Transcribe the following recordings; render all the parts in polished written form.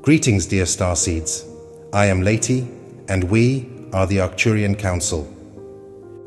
Greetings, dear starseeds. I am Laayti, and we are the Arcturian Council.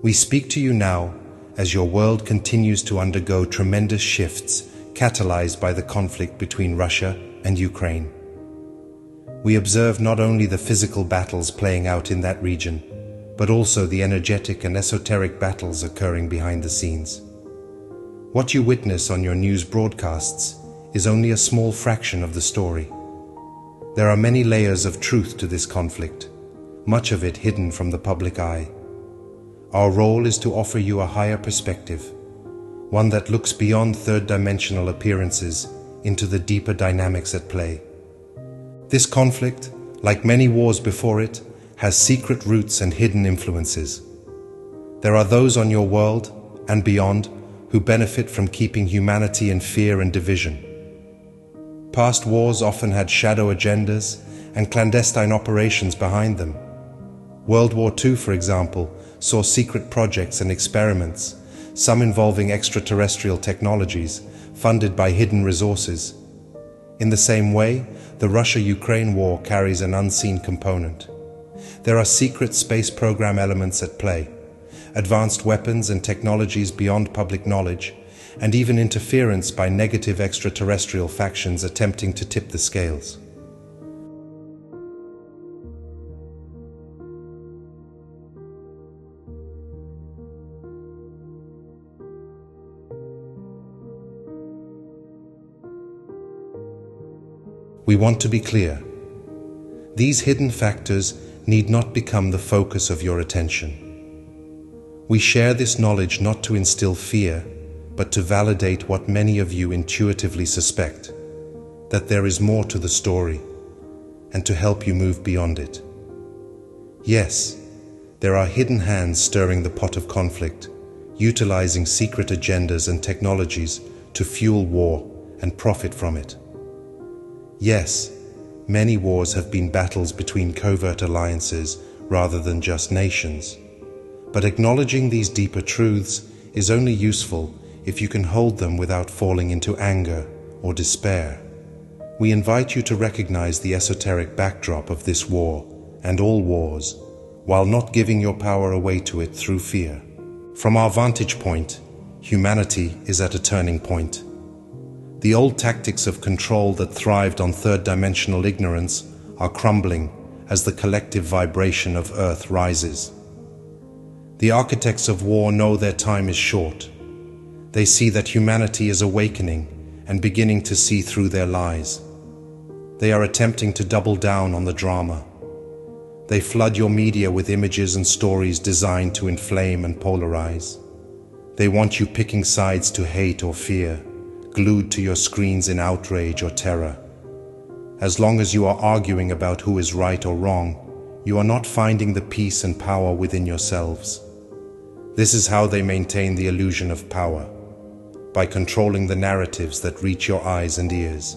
We speak to you now as your world continues to undergo tremendous shifts catalyzed by the conflict between Russia and Ukraine. We observe not only the physical battles playing out in that region, but also the energetic and esoteric battles occurring behind the scenes. What you witness on your news broadcasts is only a small fraction of the story. There are many layers of truth to this conflict, much of it hidden from the public eye. Our role is to offer you a higher perspective, one that looks beyond third-dimensional appearances into the deeper dynamics at play. This conflict, like many wars before it, has secret roots and hidden influences. There are those on your world and beyond who benefit from keeping humanity in fear and division. Past wars often had shadow agendas and clandestine operations behind them. World War II, for example, saw secret projects and experiments, some involving extraterrestrial technologies, funded by hidden resources. In the same way, the Russia-Ukraine war carries an unseen component. There are secret space program elements at play, advanced weapons and technologies beyond public knowledge, and even interference by negative extraterrestrial factions attempting to tip the scales. We want to be clear. These hidden factors need not become the focus of your attention. We share this knowledge not to instill fear, but to validate what many of you intuitively suspect, that there is more to the story, and to help you move beyond it. Yes, there are hidden hands stirring the pot of conflict, utilizing secret agendas and technologies to fuel war and profit from it. Yes, many wars have been battles between covert alliances rather than just nations. But acknowledging these deeper truths is only useful if you can hold them without falling into anger or despair. We invite you to recognize the esoteric backdrop of this war and all wars, while not giving your power away to it through fear. From our vantage point, humanity is at a turning point. The old tactics of control that thrived on third-dimensional ignorance are crumbling as the collective vibration of Earth rises. The architects of war know their time is short. They see that humanity is awakening and beginning to see through their lies. They are attempting to double down on the drama. They flood your media with images and stories designed to inflame and polarize. They want you picking sides to hate or fear, glued to your screens in outrage or terror. As long as you are arguing about who is right or wrong, you are not finding the peace and power within yourselves. This is how they maintain the illusion of power, by controlling the narratives that reach your eyes and ears.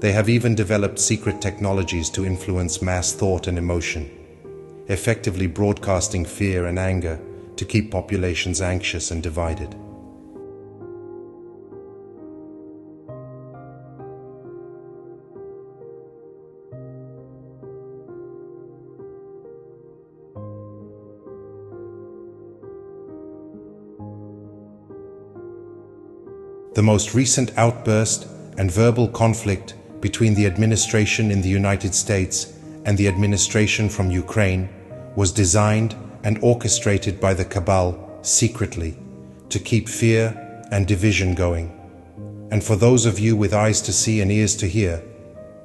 They have even developed secret technologies to influence mass thought and emotion, effectively broadcasting fear and anger to keep populations anxious and divided. The most recent outburst and verbal conflict between the administration in the United States and the administration from Ukraine was designed and orchestrated by the cabal secretly to keep fear and division going. And for those of you with eyes to see and ears to hear,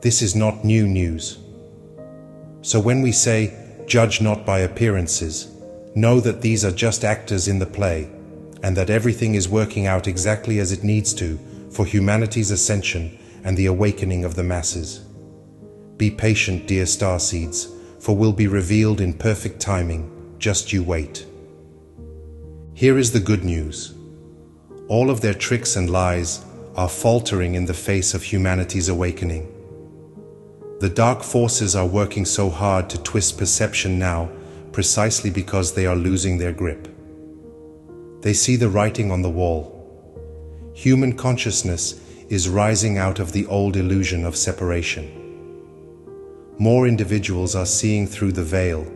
this is not new news. So when we say, "Judge not by appearances," know that these are just actors in the play, and that everything is working out exactly as it needs to for humanity's ascension and the awakening of the masses. Be patient, dear starseeds, for will be revealed in perfect timing. Just you wait. Here is the good news. All of their tricks and lies are faltering in the face of humanity's awakening. The dark forces are working so hard to twist perception now precisely because they are losing their grip. They see the writing on the wall. Human consciousness is rising out of the old illusion of separation. more individuals are seeing through the veil,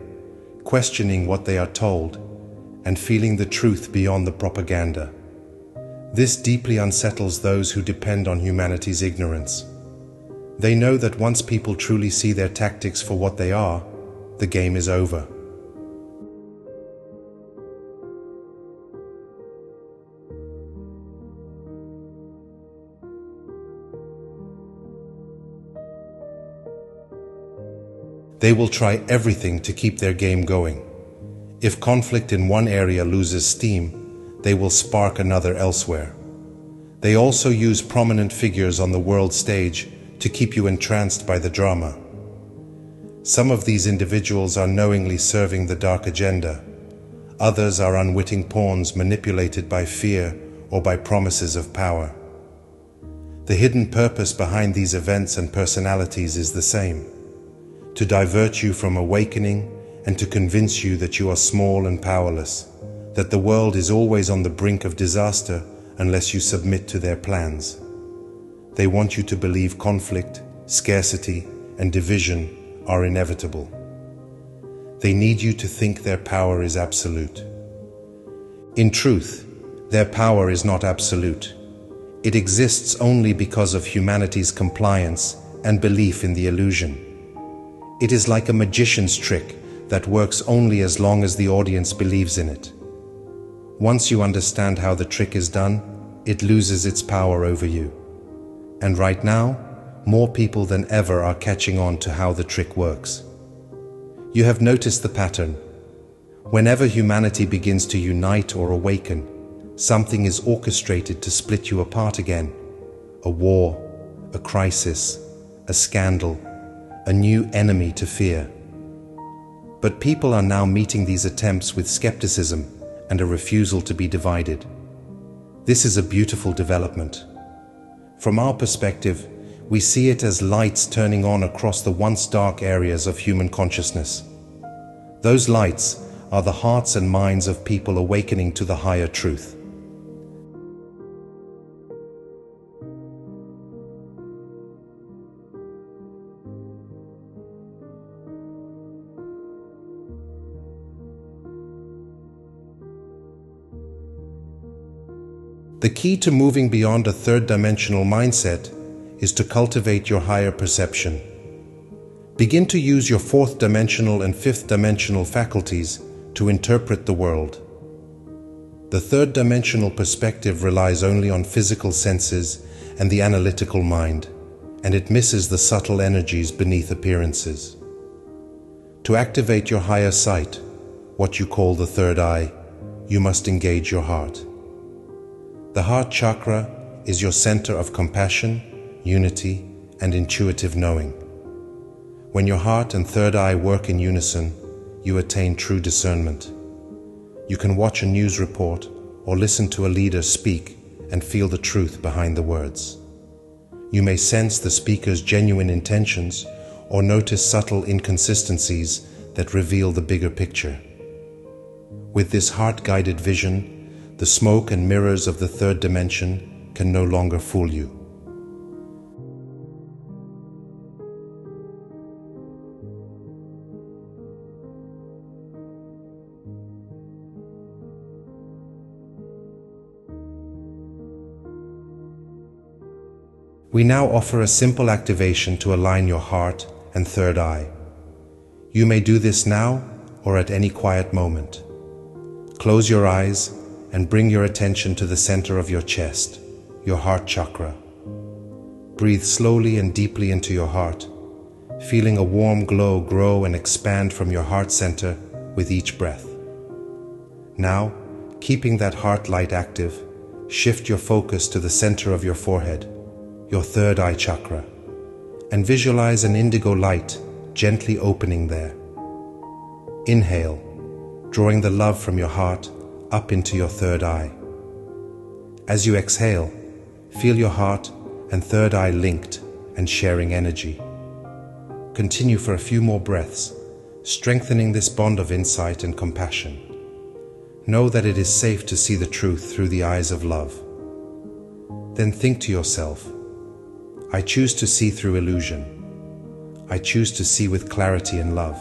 questioning what they are told, and feeling the truth beyond the propaganda. This deeply unsettles those who depend on humanity's ignorance. They know that once people truly see their tactics for what they are, the game is over. They will try everything to keep their game going. If conflict in one area loses steam, they will spark another elsewhere. They also use prominent figures on the world stage to keep you entranced by the drama. Some of these individuals are knowingly serving the dark agenda. Others are unwitting pawns manipulated by fear or by promises of power. The hidden purpose behind these events and personalities is the same: to divert you from awakening and to convince you that you are small and powerless, that the world is always on the brink of disaster unless you submit to their plans. They want you to believe conflict, scarcity, and division are inevitable. They need you to think their power is absolute. In truth, their power is not absolute. It exists only because of humanity's compliance and belief in the illusion. It is like a magician's trick that works only as long as the audience believes in it. Once you understand how the trick is done, it loses its power over you. And right now, more people than ever are catching on to how the trick works. You have noticed the pattern. Whenever humanity begins to unite or awaken, something is orchestrated to split you apart again. A war, a crisis, a scandal, a new enemy to fear. But people are now meeting these attempts with skepticism and a refusal to be divided. This is a beautiful development. From our perspective, we see it as lights turning on across the once dark areas of human consciousness. Those lights are the hearts and minds of people awakening to the higher truth. The key to moving beyond a third-dimensional mindset is to cultivate your higher perception. Begin to use your fourth-dimensional and fifth-dimensional faculties to interpret the world. The third-dimensional perspective relies only on physical senses and the analytical mind, and it misses the subtle energies beneath appearances. To activate your higher sight, what you call the third eye, you must engage your heart. The heart chakra is your center of compassion, unity, and intuitive knowing. When your heart and third eye work in unison, you attain true discernment. You can watch a news report or listen to a leader speak and feel the truth behind the words. You may sense the speaker's genuine intentions or notice subtle inconsistencies that reveal the bigger picture. With this heart-guided vision, the smoke and mirrors of the third dimension can no longer fool you. We now offer a simple activation to align your heart and third eye. You may do this now or at any quiet moment. Close your eyes and bring your attention to the center of your chest, your heart chakra. Breathe slowly and deeply into your heart, feeling a warm glow grow and expand from your heart center with each breath. Now, keeping that heart light active, shift your focus to the center of your forehead, your third eye chakra, and visualize an indigo light gently opening there. Inhale, drawing the love from your heart up into your third eye. As you exhale, feel your heart and third eye linked and sharing energy. Continue for a few more breaths, strengthening this bond of insight and compassion. Know that it is safe to see the truth through the eyes of love. Then think to yourself, I choose to see through illusion. I choose to see with clarity and love.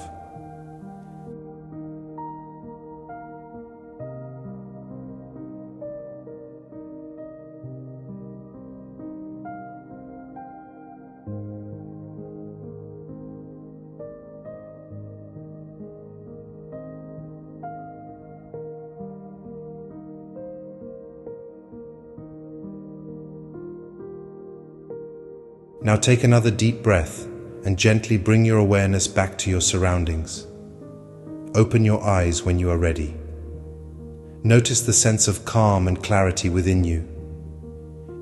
Now take another deep breath and gently bring your awareness back to your surroundings. Open your eyes when you are ready. Notice the sense of calm and clarity within you.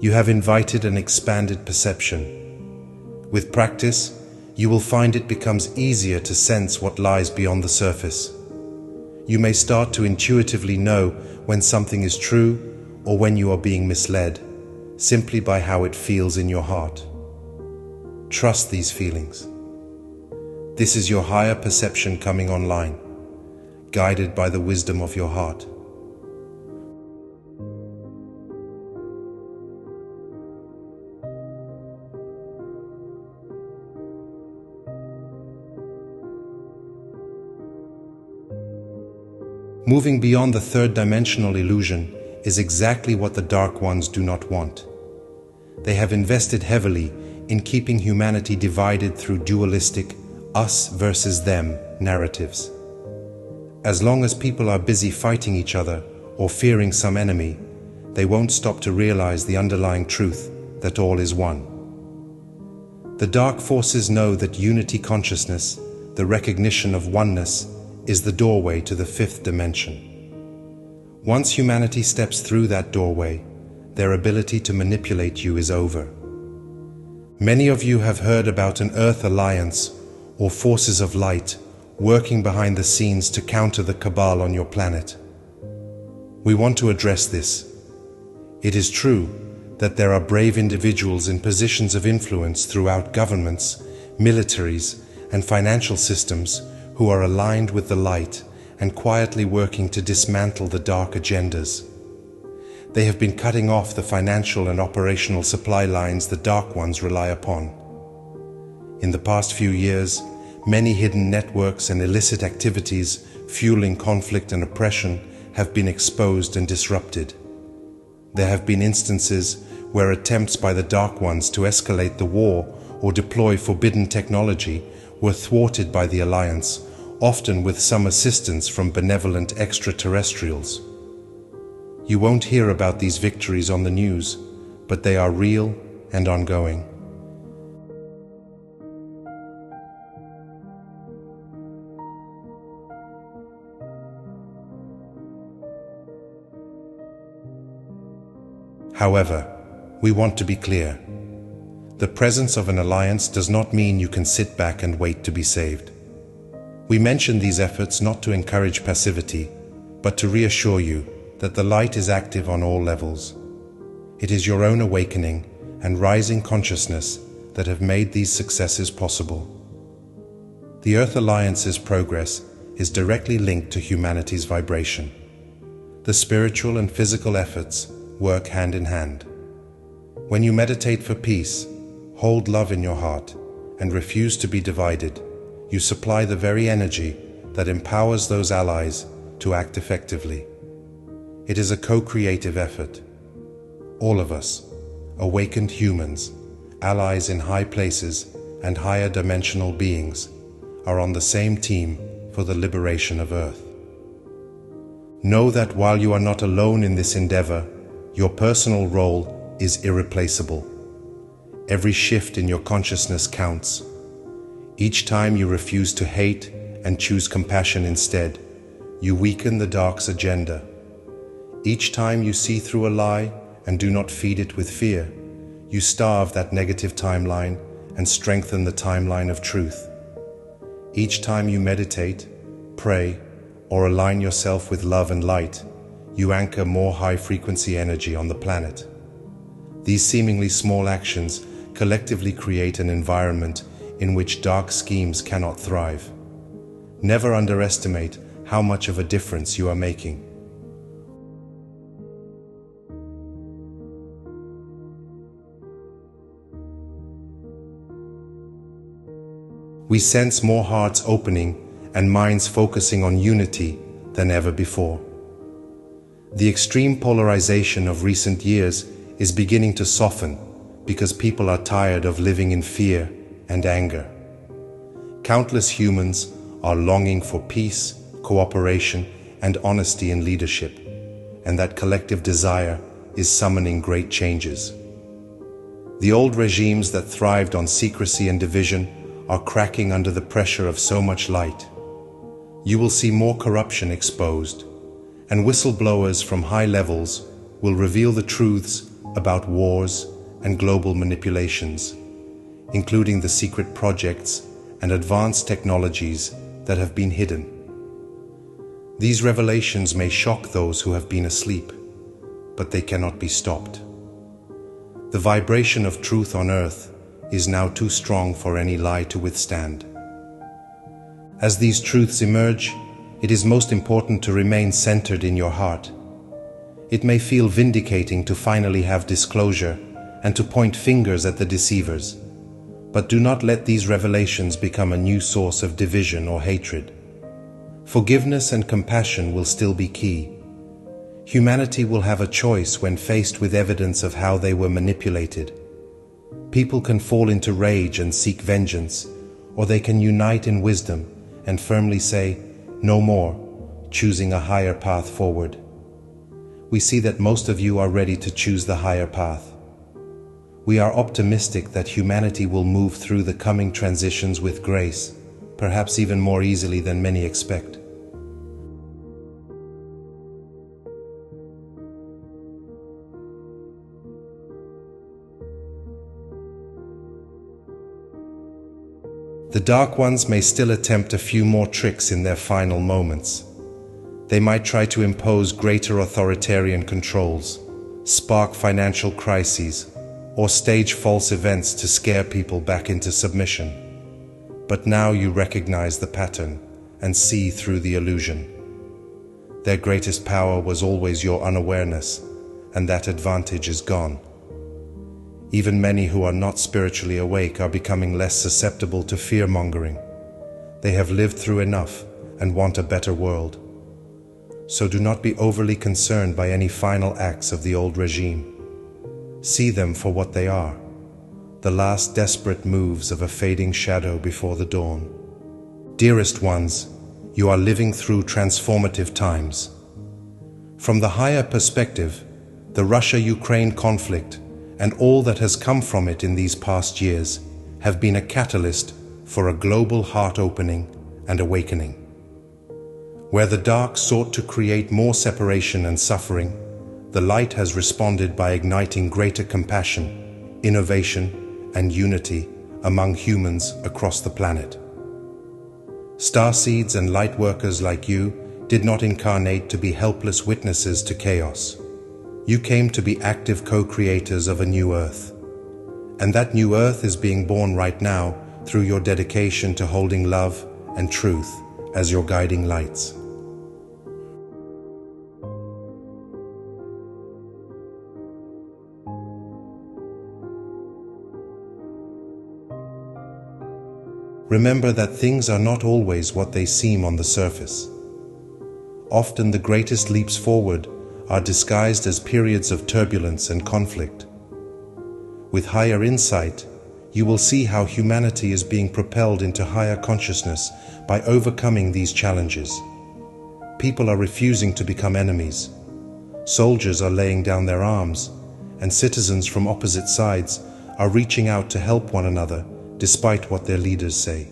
You have invited an expanded perception. With practice, you will find it becomes easier to sense what lies beyond the surface. You may start to intuitively know when something is true or when you are being misled, simply by how it feels in your heart. Trust these feelings. This is your higher perception coming online, guided by the wisdom of your heart. Moving beyond the third-dimensional illusion is exactly what the Dark Ones do not want. They have invested heavily in keeping humanity divided through dualistic us versus them narratives. As long as people are busy fighting each other or fearing some enemy, they won't stop to realize the underlying truth that all is one. The dark forces know that unity consciousness, the recognition of oneness, is the doorway to the fifth dimension. Once humanity steps through that doorway, their ability to manipulate you is over. Many of you have heard about an Earth Alliance or forces of light working behind the scenes to counter the cabal on your planet. We want to address this. It is true that there are brave individuals in positions of influence throughout governments, militaries, and financial systems who are aligned with the light and quietly working to dismantle the dark agendas. They have been cutting off the financial and operational supply lines the Dark Ones rely upon. In the past few years, many hidden networks and illicit activities fueling conflict and oppression have been exposed and disrupted. There have been instances where attempts by the Dark Ones to escalate the war or deploy forbidden technology were thwarted by the Alliance, often with some assistance from benevolent extraterrestrials. You won't hear about these victories on the news, but they are real and ongoing. However, we want to be clear. The presence of an alliance does not mean you can sit back and wait to be saved. We mention these efforts not to encourage passivity, but to reassure you that the light is active on all levels. It is your own awakening and rising consciousness that have made these successes possible. The Earth Alliance's progress is directly linked to humanity's vibration. The spiritual and physical efforts work hand in hand. When you meditate for peace, hold love in your heart, and refuse to be divided, you supply the very energy that empowers those allies to act effectively. It is a co-creative effort. All of us, awakened humans, allies in high places, and higher dimensional beings, are on the same team for the liberation of Earth. Know that while you are not alone in this endeavor, your personal role is irreplaceable. Every shift in your consciousness counts. Each time you refuse to hate and choose compassion instead, you weaken the dark's agenda. Each time you see through a lie and do not feed it with fear, you starve that negative timeline and strengthen the timeline of truth. Each time you meditate, pray, or align yourself with love and light, you anchor more high-frequency energy on the planet. These seemingly small actions collectively create an environment in which dark schemes cannot thrive. Never underestimate how much of a difference you are making. We sense more hearts opening and minds focusing on unity than ever before. The extreme polarization of recent years is beginning to soften because people are tired of living in fear and anger. Countless humans are longing for peace, cooperation, and honesty in leadership, and that collective desire is summoning great changes. The old regimes that thrived on secrecy and division are cracking under the pressure of so much light. You will see more corruption exposed, and whistleblowers from high levels will reveal the truths about wars and global manipulations, including the secret projects and advanced technologies that have been hidden. These revelations may shock those who have been asleep, but they cannot be stopped. The vibration of truth on earth is now too strong for any lie to withstand. As these truths emerge, it is most important to remain centered in your heart. It may feel vindicating to finally have disclosure and to point fingers at the deceivers, but do not let these revelations become a new source of division or hatred. Forgiveness and compassion will still be key. Humanity will have a choice when faced with evidence of how they were manipulated. People can fall into rage and seek vengeance, or they can unite in wisdom and firmly say, "No more," choosing a higher path forward. We see that most of you are ready to choose the higher path. We are optimistic that humanity will move through the coming transitions with grace, perhaps even more easily than many expect. The Dark Ones may still attempt a few more tricks in their final moments. They might try to impose greater authoritarian controls, spark financial crises, or stage false events to scare people back into submission. But now you recognize the pattern and see through the illusion. Their greatest power was always your unawareness, and that advantage is gone. Even many who are not spiritually awake are becoming less susceptible to fear-mongering. They have lived through enough and want a better world. So do not be overly concerned by any final acts of the old regime. See them for what they are, the last desperate moves of a fading shadow before the dawn. Dearest ones, you are living through transformative times. From the higher perspective, the Russia-Ukraine conflict and all that has come from it in these past years have been a catalyst for a global heart-opening and awakening. Where the dark sought to create more separation and suffering, the light has responded by igniting greater compassion, innovation, and unity among humans across the planet. Starseeds and light workers like you did not incarnate to be helpless witnesses to chaos. You came to be active co-creators of a new Earth. And that new Earth is being born right now through your dedication to holding love and truth as your guiding lights. Remember that things are not always what they seem on the surface. Often the greatest leaps forward are disguised as periods of turbulence and conflict. With higher insight, you will see how humanity is being propelled into higher consciousness by overcoming these challenges. People are refusing to become enemies. Soldiers are laying down their arms, and citizens from opposite sides are reaching out to help one another despite what their leaders say.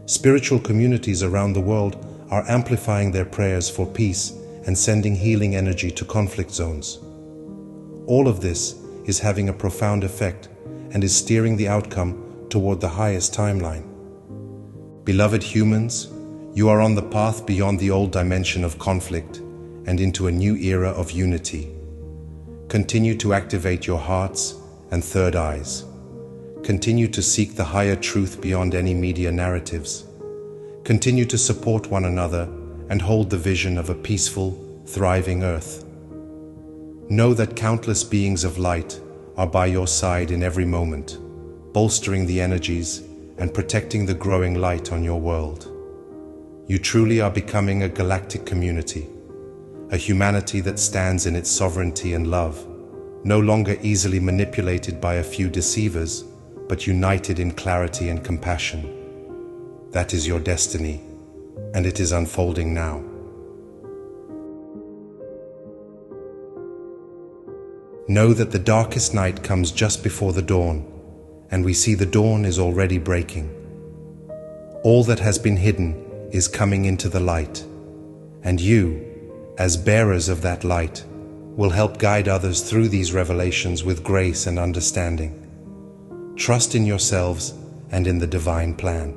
Spiritual communities around the world are amplifying their prayers for peace and sending healing energy to conflict zones. All of this is having a profound effect and is steering the outcome toward the highest timeline. Beloved humans, you are on the path beyond the old dimension of conflict and into a new era of unity. Continue to activate your hearts and third eyes. Continue to seek the higher truth beyond any media narratives. Continue to support one another and hold the vision of a peaceful, thriving Earth. Know that countless beings of light are by your side in every moment, bolstering the energies and protecting the growing light on your world. You truly are becoming a galactic community, a humanity that stands in its sovereignty and love, no longer easily manipulated by a few deceivers, but united in clarity and compassion. That is your destiny, and it is unfolding now. Know that the darkest night comes just before the dawn, and we see the dawn is already breaking. All that has been hidden is coming into the light, and you, as bearers of that light, will help guide others through these revelations with grace and understanding. Trust in yourselves and in the divine plan.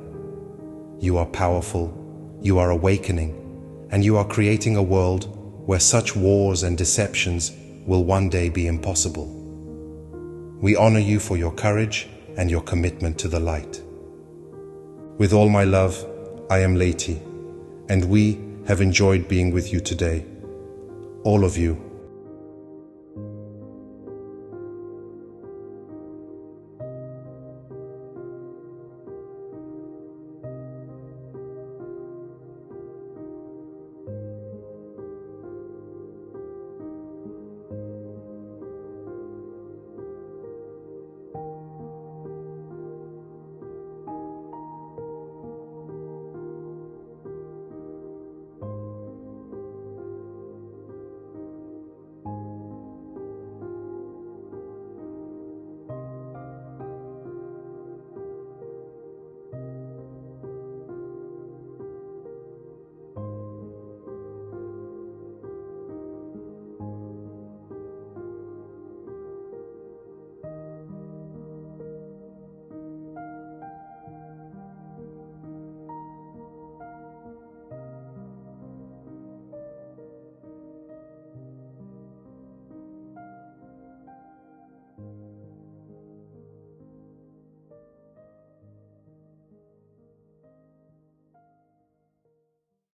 You are powerful, you are awakening, and you are creating a world where such wars and deceptions will one day be impossible. We honor you for your courage and your commitment to the light. With all my love, I am Laayti, and we have enjoyed being with you today. All of you,